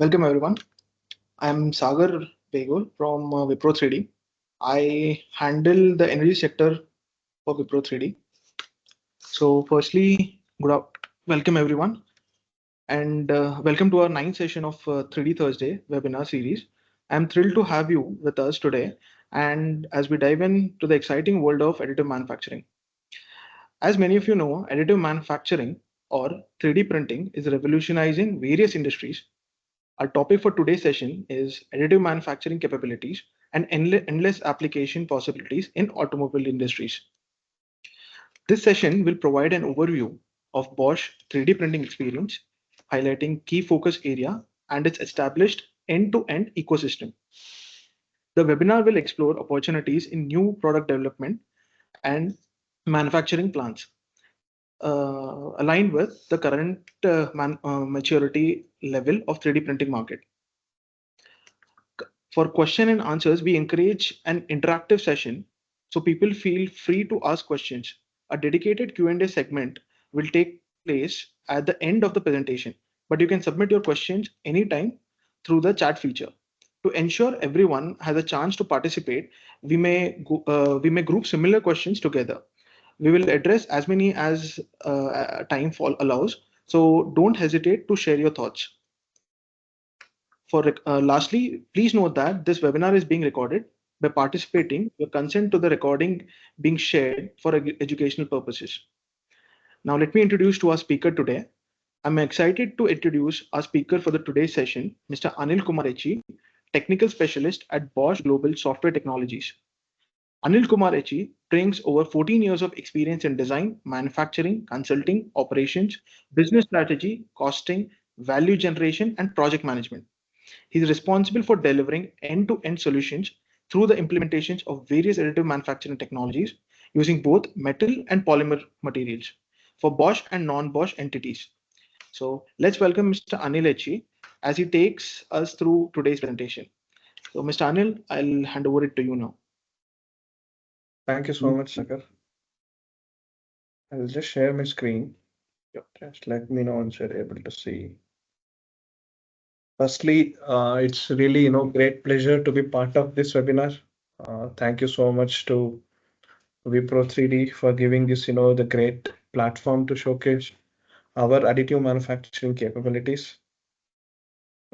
Welcome everyone. I'm Sagar Begul from Wipro 3D. I handle the energy sector for Wipro 3D. So, firstly, welcome everyone, and welcome to our ninth session of 3D Thursday webinar series. I'm thrilled to have you with us today, and as we dive into the exciting world of additive manufacturing. As many of you know, additive manufacturing or 3D printing is revolutionizing various industries. Our topic for today's session is additive manufacturing capabilities and endless application possibilities in automobile industries. This session will provide an overview of Bosch 3D printing experience, highlighting key focus area and its established end-to-end ecosystem. The webinar will explore opportunities in new product development and manufacturing plants aligned with the current maturity level of 3D printing market. For question and answers, we encourage an interactive session so people feel free to ask questions. A dedicated Q&A segment will take place at the end of the presentation, but you can submit your questions anytime through the chat feature. To ensure everyone has a chance to participate, we may group similar questions together. We will address as many as allows, so don't hesitate to share your thoughts. Lastly, please note that this webinar is being recorded. By participating, your consent to the recording being shared for educational purposes. Now, let me introduce to our speaker today. I'm excited to introduce our speaker for the today's session, Mr. Anil Kumar, Technical Specialist at Bosch Global Software Technologies. Anil Kumar brings over 14 years of experience in design, manufacturing, consulting, operations, business strategy, costing, value generation, and project management. He's responsible for delivering end-to-end solutions through the implementations of various additive manufacturing technologies using both metal and polymer materials for Bosch and non-Bosch entities. So let's welcome Mr. Anil as he takes us through today's presentation. So Mr. Anil, I'll hand over it to you now. Thank you so much, Sagar. I'll just share my screen. Just let me know once you're able to see. Firstly, it's really great pleasure to be part of this webinar. Thank you so much to Wipro 3D for giving this the great platform to showcase our additive manufacturing capabilities.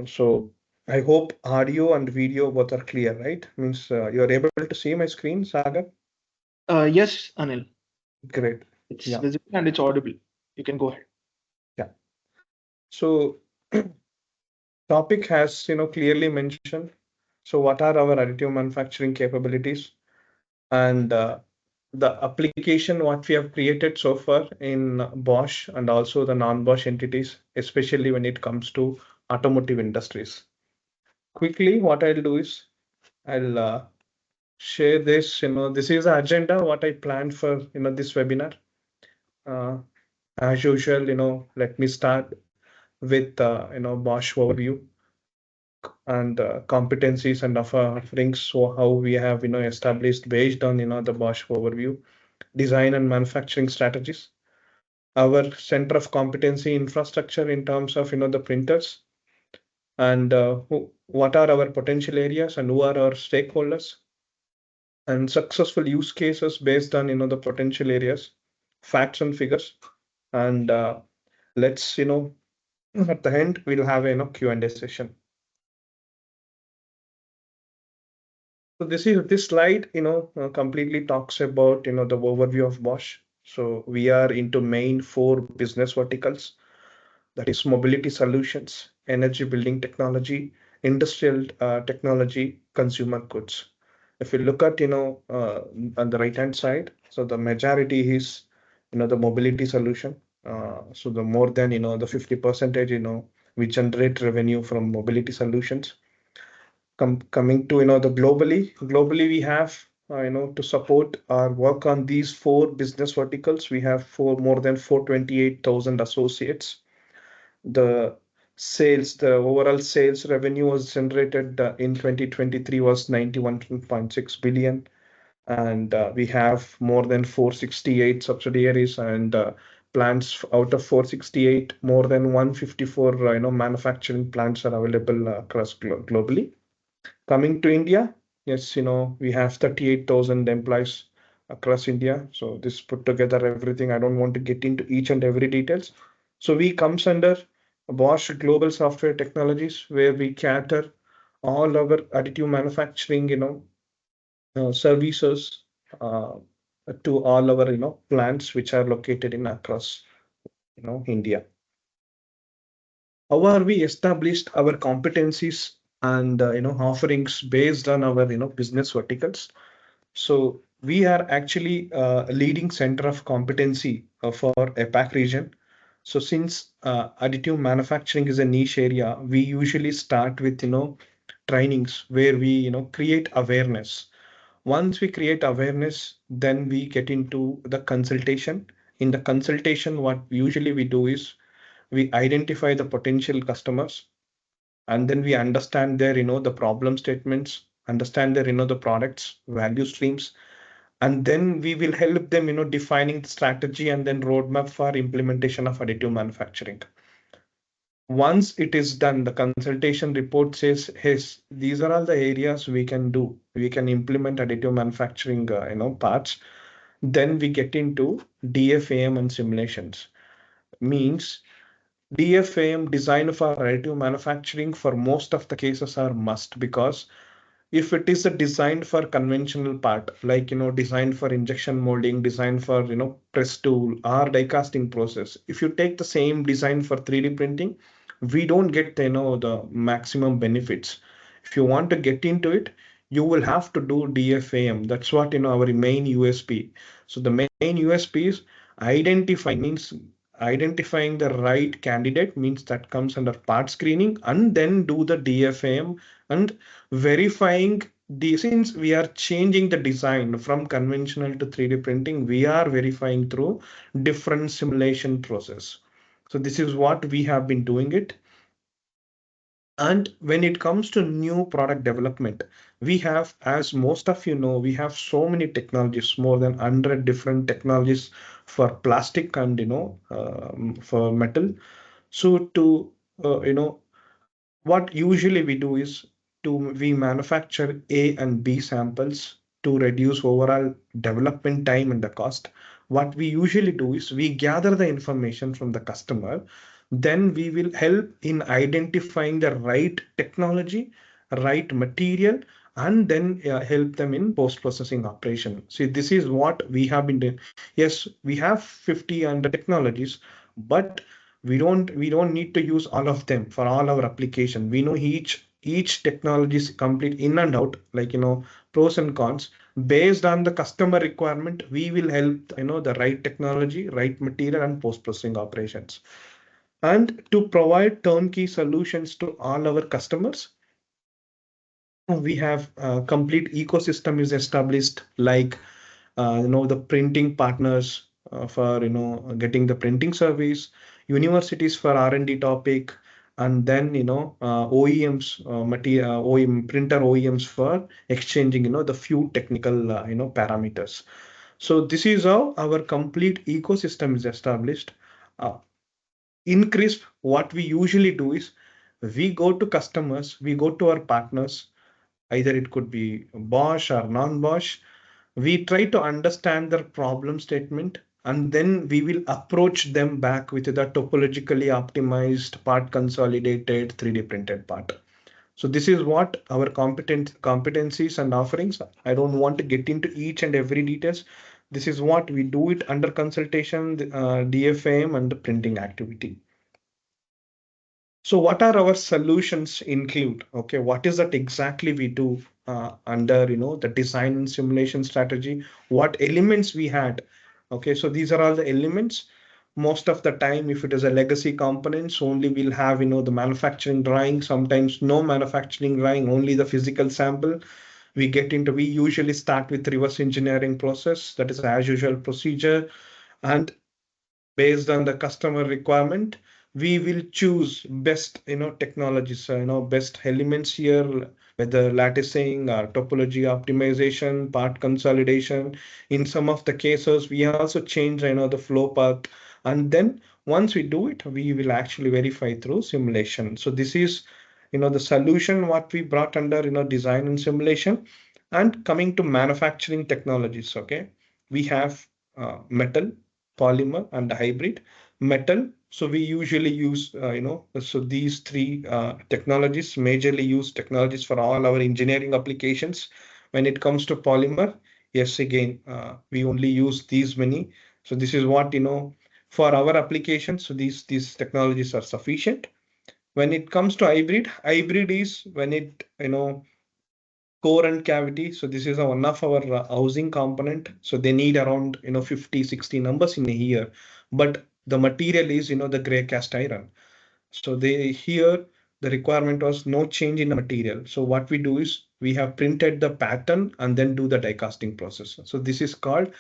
So I hope audio and video both are clear, right? Means you're able to see my screen, Sagar? Yes, Anil. Great. It's visible and it's audible. You can go ahead. Yeah. So topic has clearly mentioned. So what are our additive manufacturing capabilities and the application what we have created so far in Bosch and also the non-Bosch entities, especially when it comes to automotive industries. Quickly, what I'll do is I'll share this. This is the agenda what I planned for this webinar. As usual, let me start with Bosch overview and competencies and offerings. So how we have established based on the Bosch overview, design and manufacturing strategies, our center of competency infrastructure in terms of the printers, and what are our potential areas and who are our stakeholders, and successful use cases based on the potential areas, facts and figures, and let's at the end we'll have a Q&A session. So this slide, completely talks about, the overview of Bosch. So we are into main 4 business verticals. That is mobility solutions, energy building technology, industrial technology, consumer goods. If you look at, on the right-hand side, so the majority is, the mobility solution. So the more than, the 50%, we generate revenue from mobility solutions. Coming to the globally we have to support our work on these 4 business verticals. We have more than 428,000 associates. The overall sales revenue was generated in 2023 was 91.6 billion, and we have more than 468 subsidiaries and plants out of 468, more than 154 manufacturing plants are available across globally. Coming to India, yes, we have 38,000 employees across India. So this put together everything. I don't want to get into each and every details. So we comes under Bosch Global Software Technologies, where we cater all our additive manufacturing, services uh, to all our, plants which are located in across, India. How are we established our competencies and offerings based on our business verticals? So we are actually a leading center of competency for APAC region. So since additive manufacturing is a niche area, we usually start with trainings where we create awareness. Once we create awareness, then we get into the consultation. In the consultation, what usually we do is we identify the potential customers, and then we understand their the problem statements, understand their the products value streams, and then we will help them defining the strategy and then roadmap for implementation of additive manufacturing. Once it is done, the consultation report says, hey, these are all the areas we can do, we can implement additive manufacturing parts. Then we get into DFAM and simulations. Means DFAM, design for additive manufacturing, for most of the cases are must, because if it is a designed for conventional part, like designed for injection molding, designed for press tool or die casting process, if you take the same design for 3D printing, we don't get the maximum benefits. If you want to get into it, you will have to do DFAM. That's what our main USP. So the main USP is identifying the right candidate, means that comes under part screening, and then do the DFAM and verifying the, since we are changing the design from conventional to 3D printing, we are verifying through different simulation process. So this is what we have been doing it. And when it comes to new product development, we have, as most of we have so many technologies, more than 100 different technologies for plastic and for metal. So to what usually we do is we manufacture A and B samples to reduce overall development time and the cost. What we usually do is we gather the information from the customer, then we will help in identifying the right technology, right material, and then help them in post-processing operation. See, this is what we have been doing. Yes, we have 50 under technologies, but we don't need to use all of them for all our application. We know each technology is complete in and out, like pros and cons. Based on the customer requirement, we will help the right technology, right material, and post processing operations. And to provide turnkey solutions to all our customers, we have a complete ecosystem is established, like the printing partners for getting the printing service, universities for R&D topic, and then OEMs, material OEM printer OEMs for exchanging the few technical parameters. So this is how our complete ecosystem is established. uh, in Crisp, what we usually do is we go to customers, we go to our partners, either it could be Bosch or non-Bosch. We try to understand their problem statement, and then we will approach them back with the topologically optimized part, consolidated 3D printed part. So this is what our competencies and offerings. I don't want to get into each and every details. This is what we do it under consultation, DFM, and the printing activity. So what are our solutions include? Okay, what is that exactly we do under the design and simulation strategy? What elements we had? Okay, so these are all the elements. Most of the time, if it is a legacy components, only we'll have the manufacturing drawing. Sometimes no manufacturing drawing, only the physical sample. We usually start with reverse engineering process. That is as usual procedure, and based on the customer requirement, we will choose best technologies, best elements here, whether latticing or topology optimization, part consolidation. In some of the cases, we also change the flow path And then once we do it, we will actually verify through simulation. So this is, the solution what we brought under, design and simulation. And coming to manufacturing technologies, okay, we have metal, polymer, and hybrid. Metal, so we usually use, so these three technologies, majorly use technologies for all our engineering applications. When it comes to polymer, yes, again, we only use these many. So this is what, for our applications. So these technologies are sufficient. When it comes to hybrid is when it, core and cavity. So this is one of our housing component. So they need around 50, 60 numbers in a year. But the material is the gray cast iron. So they here the requirement was no change in the material. So what we do is we have printed the pattern and then do the die casting process. So this is called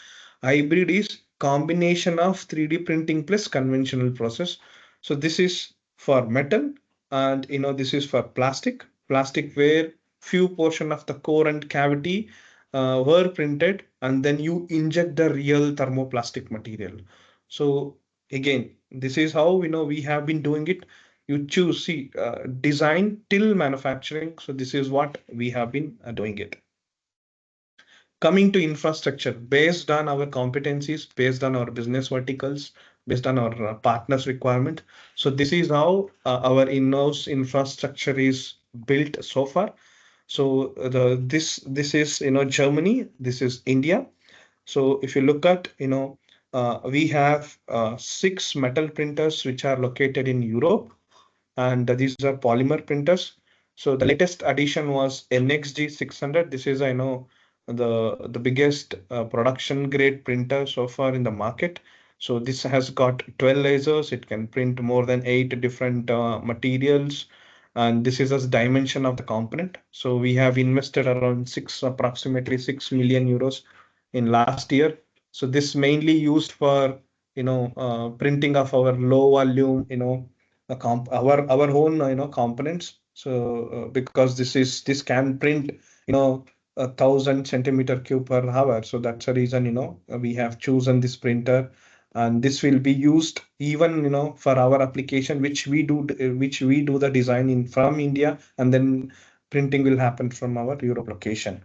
hybrid, is combination of 3D printing plus conventional process. So this is for metal, and this is for plastic where few portion of the core and cavity were printed, and then you inject the real thermoplastic material. So again, this is how we have been doing it. You choose, see, design till manufacturing. So this is what we have been doing it. Coming to infrastructure, based on our competencies, based on our business verticals, based on our partners requirement. So this is how our in-house infrastructure is built so far. So this is Germany, this is India. So if you look at, we have 6 metal printers which are located in Europe, and these are polymer printers. So the latest addition was NXG 600. This is, I know, the biggest production grade printer so far in the market. So this has got 12 lasers. It can print more than 8 different materials, and this is as dimension of the component. So we have invested around approximately 6 million euros in last year. So this mainly used for printing of our low volume, our own components. So because this can print 1,000 centimeter cube per hour. So that's the reason we have chosen this printer, and this will be used even for our application, which we do the design in from India, and then printing will happen from our Europe location.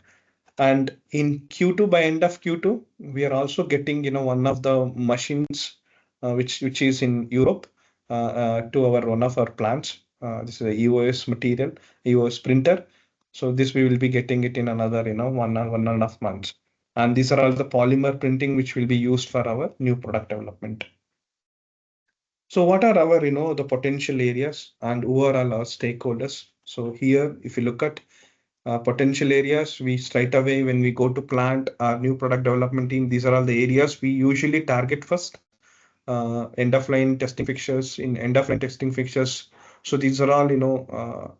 And in Q2, by end of Q2, we are also getting one of the machines which is in Europe to our one of our plants. This is a EOS material, EOS printer. So this we will be getting it in another 1 or 1.5 months. And these are all the polymer printing which will be used for our new product development. So what are our the potential areas and who are all our stakeholders? So here, if you look at potential areas, we straight away when we go to plant our new product development team, these are all the areas we usually target first. End of line testing fixtures, in end of line testing fixtures. So these are all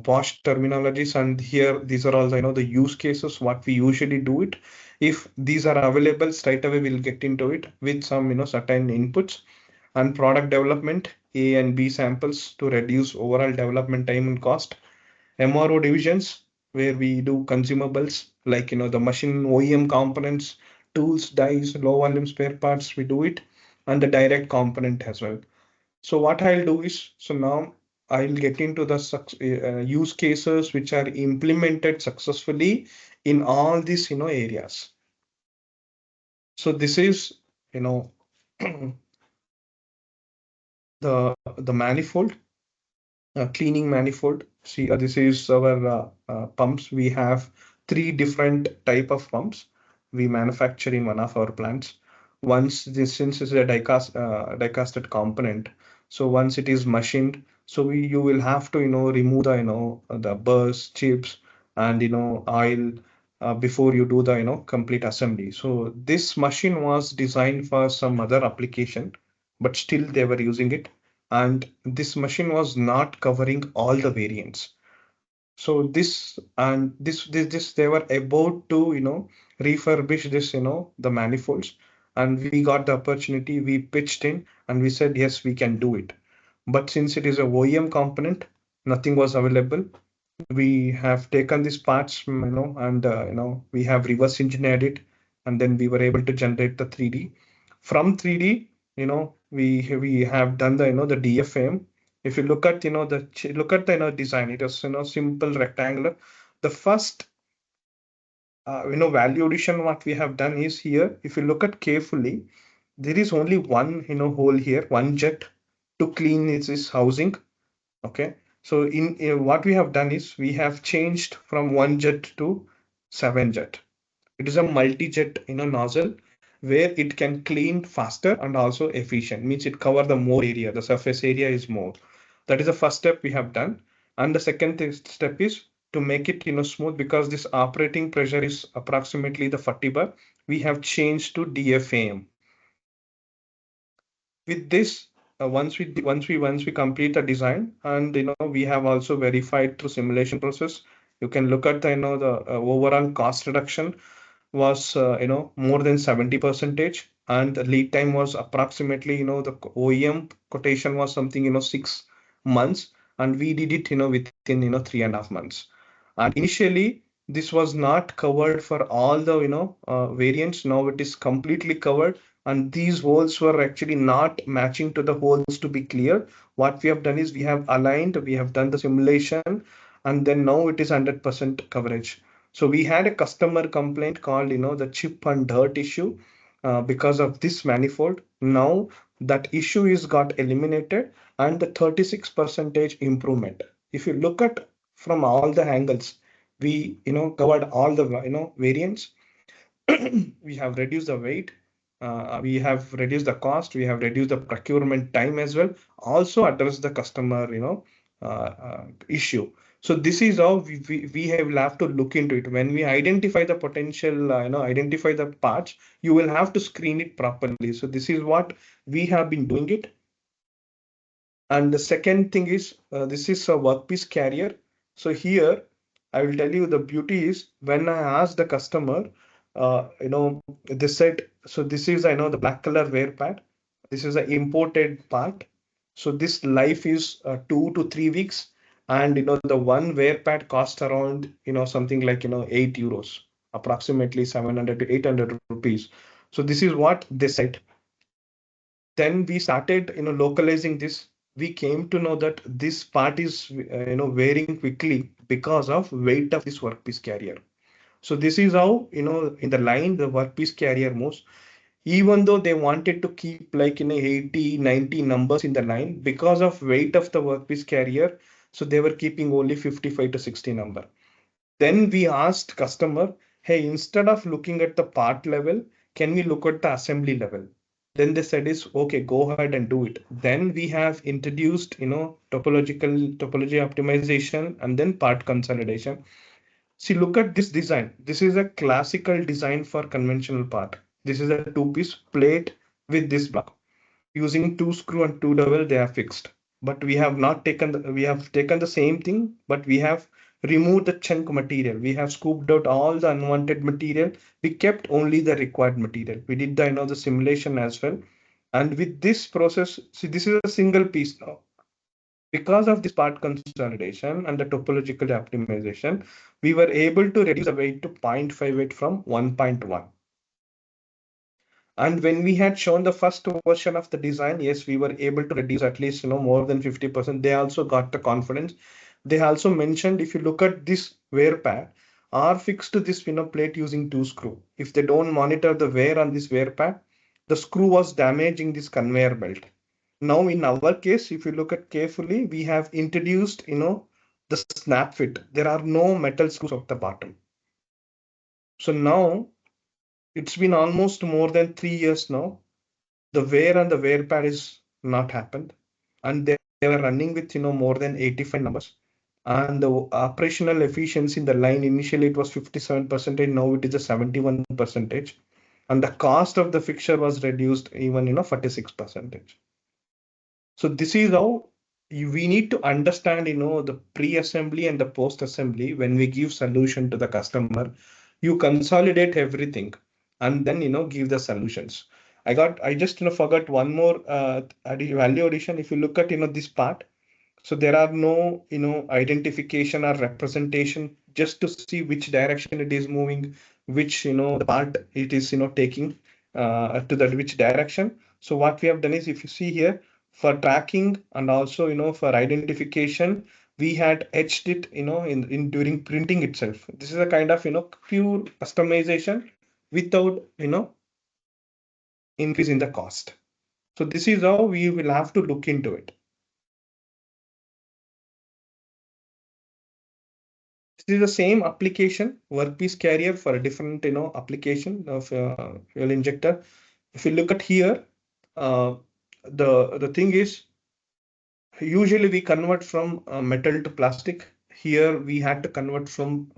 Bosch terminologies, and here these are all the use cases what we usually do it. If these are available, straight away we'll get into it with some certain inputs. And product development, A and B samples to reduce overall development time and cost. MRO divisions, where we do consumables like the machine OEM components, tools, dies, low volume spare parts, we do it, and the direct component as well. So what I'll do is, so now I'll get into the use cases which are implemented successfully in all these areas. So this is you know the manifold, cleaning manifold. See, this is our pumps. We have 3 different type of pumps we manufacture in one of our plants. Once this, since it's a die-casted component, so once it is machined, so you will have to remove the the burrs, chips, and oil before you do the complete assembly. So this machine was designed for some other application, but still they were using it, and this machine was not covering all the variants. So this they were about to refurbish this the manifolds, and we got the opportunity. We pitched in and we said yes, we can do it. But since it is a OEM component, nothing was available. We have taken these parts, and we have reverse engineered it, and then we were able to generate the 3D. From 3D, we have done the the DFM. If you look at look at the design, it is simple rectangular. The first value addition what we have done is here. If you look at carefully, there is only one hole here, one jet to clean its housing. Okay, so in what we have done is we have changed from one jet to seven jet. It is a multi-jet nozzle where it can clean faster and also efficient. Means it cover the more area. The surface area is more. That is the first step we have done. And the second step is to make it smooth, because this operating pressure is approximately the 40 bar. We have changed to DFAM. With this, once we complete the design, and we have also verified through simulation process, you can look at the the overall cost reduction was more than 70 percentage, and the lead time was approximately the OEM quotation was something 6 months, and we did it within 3.5 months. And initially this was not covered for all the variants. Now it is completely covered, and these holes were actually not matching to the holes to be clear. What we have done is we have aligned, we have done the simulation, and then now it is 100% coverage. So we had a customer complaint called the chip and dirt issue because of this manifold. Now that issue is got eliminated, and the 36 percentage improvement. If you look at from all the angles, we covered all the variants. We have reduced the weight, we have reduced the cost, we have reduced the procurement time as well, also address the customer issue. So this is how we have to look into it. When we identify the potential identify the parts, you will have to screen it properly. So this is what we have been doing it. And the second thing is this is a workpiece carrier. So here I will tell you the beauty is when I asked the customer, they said, so this is, I know, the black color wear pad. This is an imported part. So this life is 2 to 3 weeks. And the one wear pad cost around something like 8 euros, approximately 700 to 800 rupees. So this is what they said. Then we started localizing this. We came to know that this part is wearing quickly because of weight of this workpiece carrier. So this is how in the line the workpiece carrier moves. Even though they wanted to keep like 80 90 numbers in the line, because of weight of the workpiece carrier, so they were keeping only 55 to 60 number. Then we asked customer, hey, instead of looking at the part level, can we look at the assembly level? Then they said is okay, go ahead and do it. Then we have introduced topology optimization and then part consolidation. See, look at this design. This is a classical design for conventional part. This is a two-piece plate with this block. Using two screw and two dowel, they are fixed. But we have not taken we have taken the same thing, but we have removed the chunk material. We have scooped out all the unwanted material. We kept only the required material. We did the the simulation as well. And with this process, see, this is a single piece now. Because of this part consolidation and the topological optimization, we were able to reduce the weight to 0.58 from 1.1. And when we had shown the first version of the design, yes, we were able to reduce at least more than 50%. They also got the confidence. They also mentioned, if you look at this wear pad, are fixed to this plate using two screw. If they don't monitor the wear on this wear pad, the screw was damaging this conveyor belt. Now in our case, if you look at carefully, we have introduced the snap fit. There are no metal screws at the bottom. So now it's been almost more than 3 years now. The wear and the wear pad is not happened, and they were running with more than 85 numbers. And the operational efficiency in the line, initially it was 57%, now it is a 71%, and the cost of the fixture was reduced even 46%. So this is how we need to understand the pre-assembly and the post-assembly. When we give solution to the customer, you consolidate everything and then give the solutions. I just forgot one more value addition. If you look at this part, so there are no identification or representation, just to see which direction it is moving, which the part it is taking to that which direction. So what we have done is, if you see here, for tracking and also for identification, we had etched it in during printing itself. This is a kind of pure customization without increase in the cost. So this is how we will have to look into it. This is the same application, workpiece carrier for a different application of fuel injector. If you look at here, uh, the thing is, usually we convert from metal to plastic. Here we had to convert from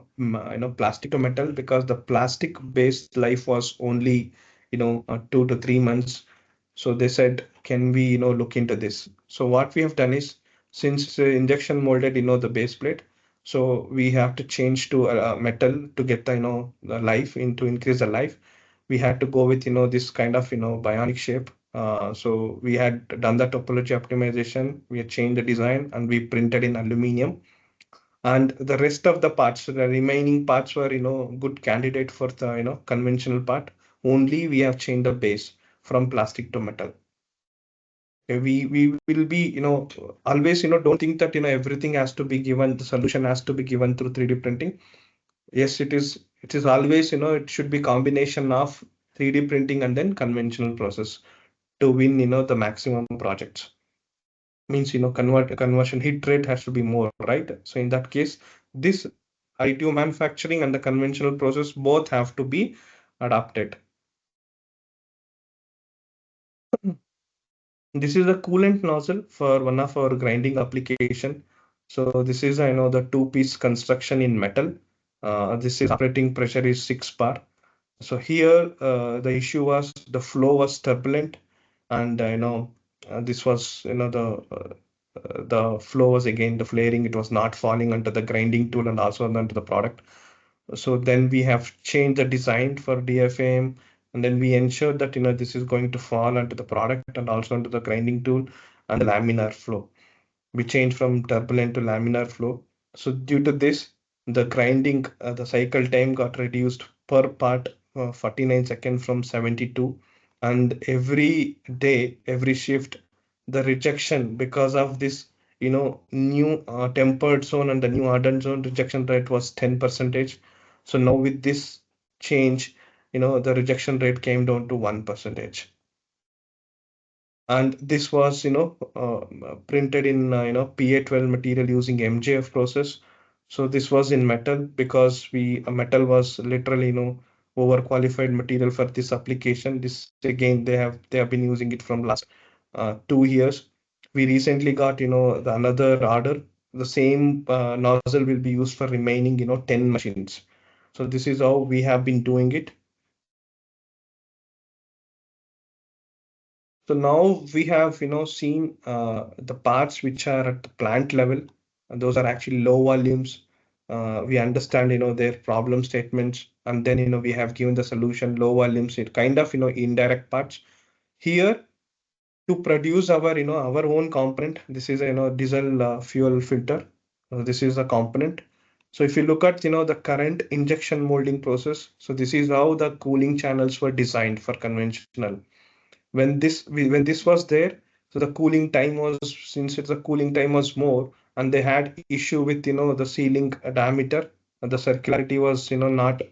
plastic to metal, because the plastic based life was only 2 to 3 months. So they said, can we look into this? So what we have done is, since injection molded the base plate, so we have to change to metal to get the the life in, to increase the life. We had to go with this kind of bionic shape. So we had done the topology optimization, we had changed the design, and we printed in aluminum. And the rest of the parts, the remaining parts were good candidate for the conventional part. Only we have changed the base from plastic to metal. We will be always don't think that everything has to be given, the solution has to be given through 3D printing. Yes, it is always it should be combination of 3D printing and then conventional process to win the maximum projects. Means conversion hit rate has to be more, right? So in that case, this additive manufacturing and the conventional process both have to be adapted. This is a coolant nozzle for one of our grinding application. So this is the two-piece construction in metal. This is operating pressure is 6 bar. So here the issue was the flow was turbulent, and this was the flow was again the flaring. It was not falling onto the grinding tool and also onto the product. So then we have changed the design for DFM, and then we ensured that this is going to fall onto the product and also onto the grinding tool and the laminar flow. We changed from turbulent to laminar flow. So due to this, the grinding, the cycle time got reduced per part 49 seconds from 72. And every day, every shift, the rejection because of this, new tempered zone and the new hardened zone rejection rate was 10 percentage. So now with this change, the rejection rate came down to 1 percentage. And this was printed in PA12 material using MJF process. So this was in metal, because metal was literally overqualified material for this application. This again, they have been using it from last 2 years. We recently got the another order. The same nozzle will be used for remaining 10 machines. So this is how we have been doing it. So now we have, seen the parts which are at the plant level, and those are actually low volumes. We understand, their problem statements, and then, we have given the solution low volumes, it kind of, indirect parts. Here, to produce our own component, this is diesel fuel filter. This is a component. So if you look at, the current injection molding process, so this is how the cooling channels were designed for conventional. When this was there, so the cooling time was, since it's the cooling time was more, and they had issue with the sealing diameter, and the circularity was not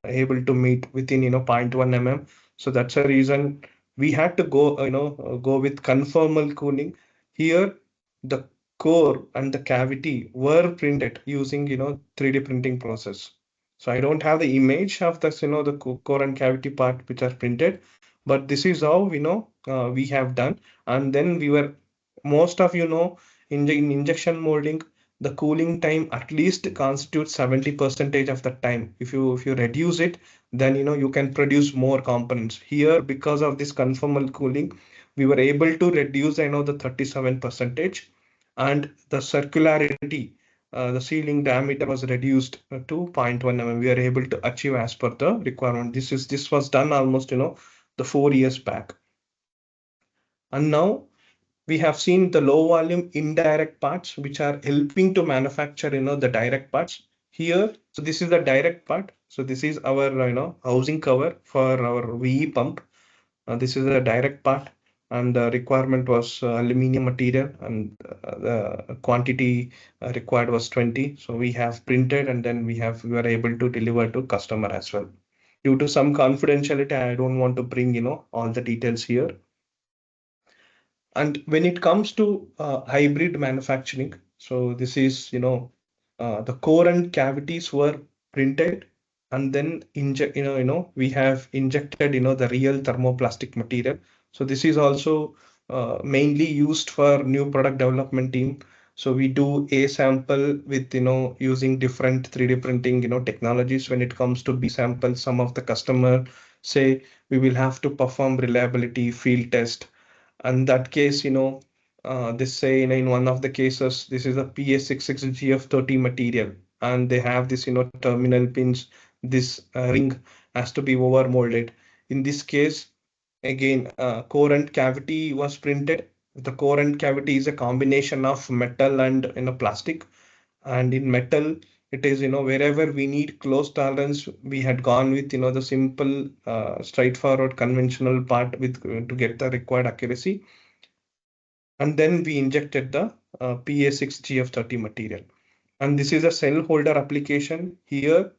able to meet within zero point 0.1 mm. So that's a reason we had to go with conformal cooling. Here the core and the cavity were printed using 3D printing process. So I don't have the image of this the core and cavity part which are printed, but this is how we have done. And then we were, most of in injection molding, the cooling time at least constitutes 70 percentage of the time. If you reduce it, then you can produce more components. Here, because of this conformal cooling, we were able to reduce the 37 percentage, and the circularity, the sealing diameter was reduced to 0.1 mm. We are able to achieve as per the requirement. This was done almost the 4 years back. And now we have seen the low volume indirect parts which are helping to manufacture the direct parts here. So this is the direct part. So this is our housing cover for our VE pump. This is a direct part, and the requirement was aluminum material, and the quantity required was 20. So we have printed, and then we were able to deliver to customer as well. Due to some confidentiality, I don't want to bring all the details here. And when it comes to hybrid manufacturing, so this is, the core and cavities were printed, and then inject, we have injected, the real thermoplastic material. So this is also mainly used for new product development team. So we do a sample with, using different 3D printing, technologies. When it comes to B sample, some of the customer say we will have to perform reliability field test. And that case, they say, in one of the cases, this is a PA66GF30 material, and they have this, terminal pins. This ring has to be over molded. In this case, again, core and cavity was printed. The core and cavity is a combination of metal and, plastic. And in metal, it is, wherever we need close tolerance, we had gone with, the simple, straightforward, conventional part with to get the required accuracy. And then we injected the PA6GF30 material. And this is a cell holder application. Here,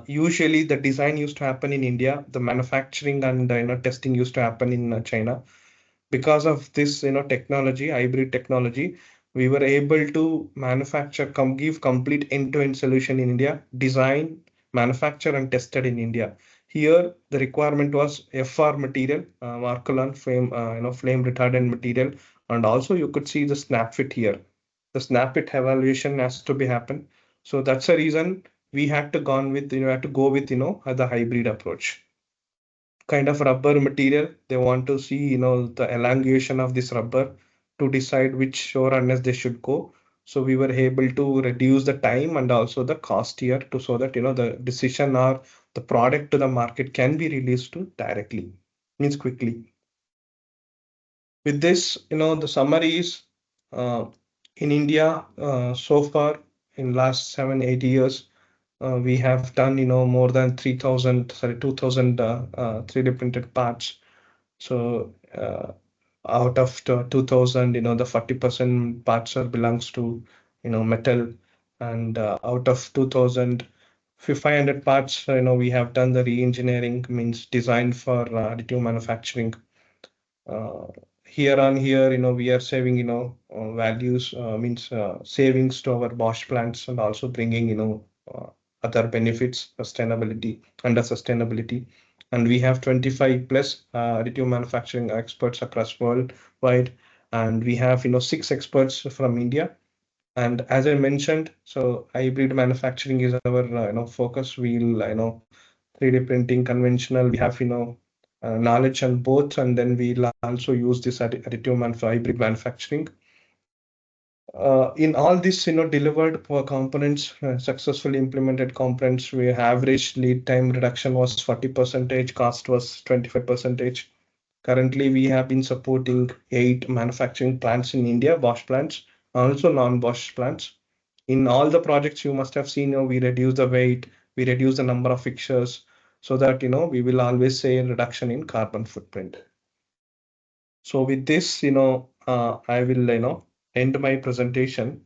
usually the design used to happen in India, the manufacturing and testing used to happen in China. Because of this, technology, hybrid technology, we were able to manufacture, give complete end-to-end solution in India, design, manufacture, and tested in India. Here, the requirement was FR material, Marcolan flame, flame retardant material, and also you could see the snap fit here. The snap fit evaluation has to be happen. So that's the reason we had to gone with, had to go with, the hybrid approach. Kind of rubber material. They want to see, the elongation of this rubber to decide which shore harness they should go. So we were able to reduce the time and also the cost here to so that, the decision or the product to the market can be released to directly, means quickly. With this, the summary is uh, in India, so far in last 7-8 years, we have done, more than 3,000, sorry, 2,000 3D printed parts. So out of the 2000, the 40% parts are belongs to, metal. And out of 2,500 parts, we have done the re-engineering, means design for additive manufacturing. Uh, Here on here, we are saving, values, means savings to our Bosch plants, and also bringing, other benefits, sustainability, under sustainability. And we have 25 plus additive manufacturing experts across worldwide. And we have, 6 experts from India. And as I mentioned, so hybrid manufacturing is our, focus. We'll, 3D printing, conventional. We have, knowledge on both, and then we'll also use this additive hybrid manufacturing. In all this, delivered components, successfully implemented components, we average lead time reduction was 40%, cost was 25%. Currently, we have been supporting 8 manufacturing plants in India, Bosch plants, also non-Bosch plants. In all the projects you must have seen, we reduce the weight, we reduce the number of fixtures, so that, we will always say reduction in carbon footprint. So with this, I will, end my presentation.